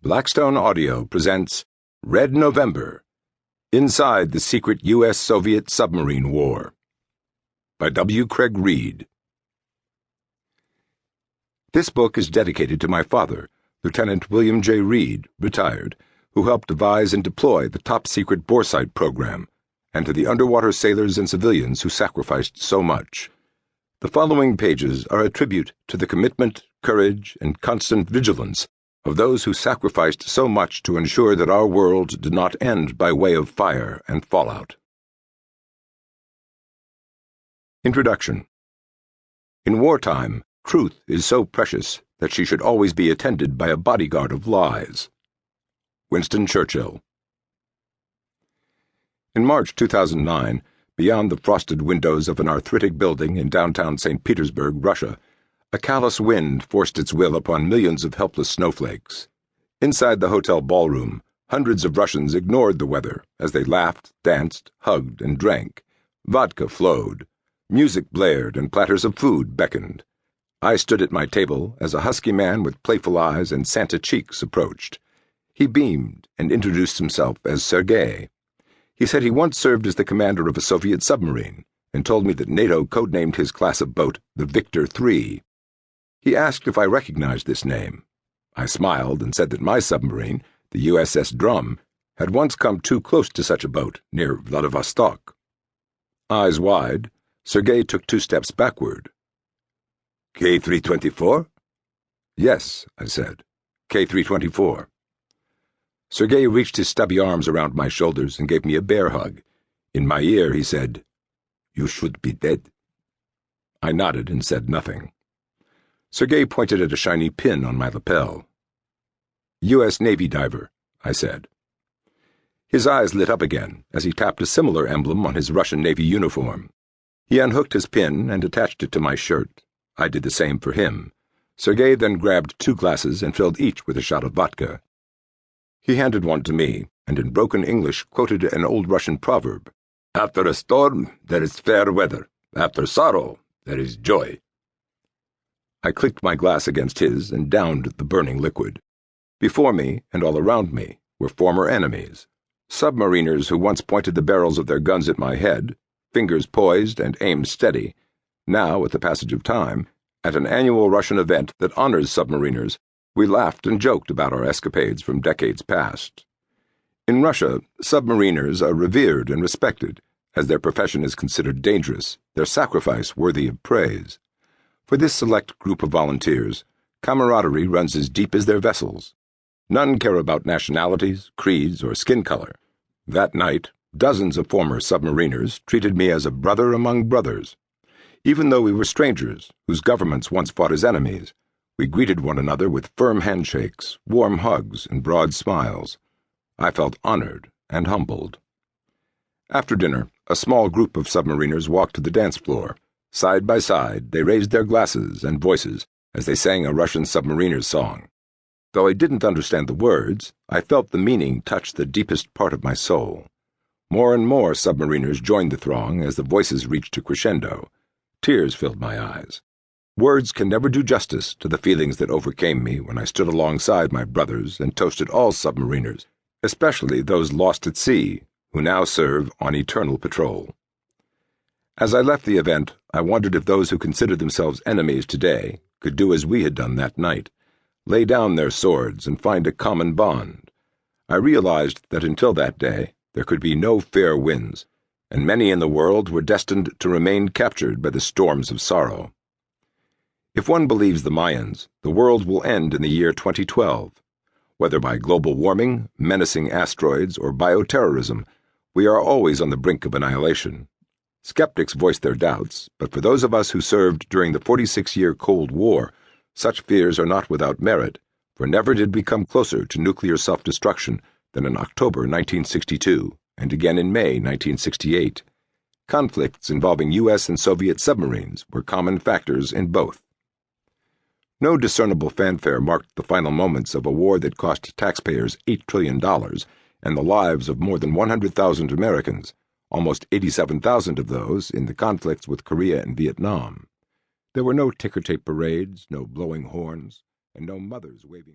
Blackstone Audio presents Red November, Inside the Secret U.S.-Soviet Submarine War by W. Craig Reed. This book is dedicated to my father, Lieutenant William J. Reed, retired, who helped devise and deploy the top-secret Boresight program, and to the underwater sailors and civilians who sacrificed so much. The following pages are a tribute to the commitment, courage, and constant vigilance of those who sacrificed so much to ensure that our world did not end by way of fire and fallout. Introduction. In wartime, truth is so precious that she should always be attended by a bodyguard of lies. Winston Churchill. In March 2009, beyond the frosted windows of an arthritic building in downtown St. Petersburg, Russia, a callous wind forced its will upon millions of helpless snowflakes. Inside the hotel ballroom, hundreds of Russians ignored the weather as they laughed, danced, hugged, and drank. Vodka flowed. Music blared and platters of food beckoned. I stood at my table as a husky man with playful eyes and Santa cheeks approached. He beamed and introduced himself as Sergei. He said he once served as the commander of a Soviet submarine and told me that NATO codenamed his class of boat the Victor III. He asked if I recognized this name. I smiled and said that my submarine, the USS Drum, had once come too close to such a boat near Vladivostok. Eyes wide, Sergei took 2 steps backward. K-324? Yes, I said. K-324. Sergei reached his stubby arms around my shoulders and gave me a bear hug. In my ear, he said, "You should be dead." I nodded and said nothing. Sergei pointed at a shiny pin on my lapel. U.S. Navy diver, I said. His eyes lit up again as he tapped a similar emblem on his Russian Navy uniform. He unhooked his pin and attached it to my shirt. I did the same for him. Sergei then grabbed 2 glasses and filled each with a shot of vodka. He handed one to me, and in broken English quoted an old Russian proverb, "After a storm, there is fair weather. After sorrow, there is joy." I clicked my glass against his and downed the burning liquid. Before me, and all around me, were former enemies. Submariners who once pointed the barrels of their guns at my head, fingers poised and aimed steady. Now, with the passage of time, at an annual Russian event that honors submariners, we laughed and joked about our escapades from decades past. In Russia, submariners are revered and respected, as their profession is considered dangerous, their sacrifice worthy of praise. For this select group of volunteers, camaraderie runs as deep as their vessels. None care about nationalities, creeds, or skin color. That night, dozens of former submariners treated me as a brother among brothers. Even though we were strangers, whose governments once fought as enemies, we greeted one another with firm handshakes, warm hugs, and broad smiles. I felt honored and humbled. After dinner, a small group of submariners walked to the dance floor. Side by side, they raised their glasses and voices as they sang a Russian submariner's song. Though I didn't understand the words, I felt the meaning touch the deepest part of my soul. More and more submariners joined the throng as the voices reached a crescendo. Tears filled my eyes. Words can never do justice to the feelings that overcame me when I stood alongside my brothers and toasted all submariners, especially those lost at sea, who now serve on eternal patrol. As I left the event, I wondered if those who consider themselves enemies today could do as we had done that night, lay down their swords and find a common bond. I realized that until that day, there could be no fair winds, and many in the world were destined to remain captured by the storms of sorrow. If one believes the Mayans, the world will end in the year 2012. Whether by global warming, menacing asteroids, or bioterrorism, we are always on the brink of annihilation. Skeptics voice their doubts, but for those of us who served during the 46-year Cold War, such fears are not without merit, for never did we come closer to nuclear self-destruction than in October 1962, and again in May 1968. Conflicts involving U.S. and Soviet submarines were common factors in both. No discernible fanfare marked the final moments of a war that cost taxpayers $8 trillion and the lives of more than 100,000 Americans, almost 87,000 of those in the conflicts with Korea and Vietnam. There were no ticker-tape parades, no blowing horns, and no mothers waving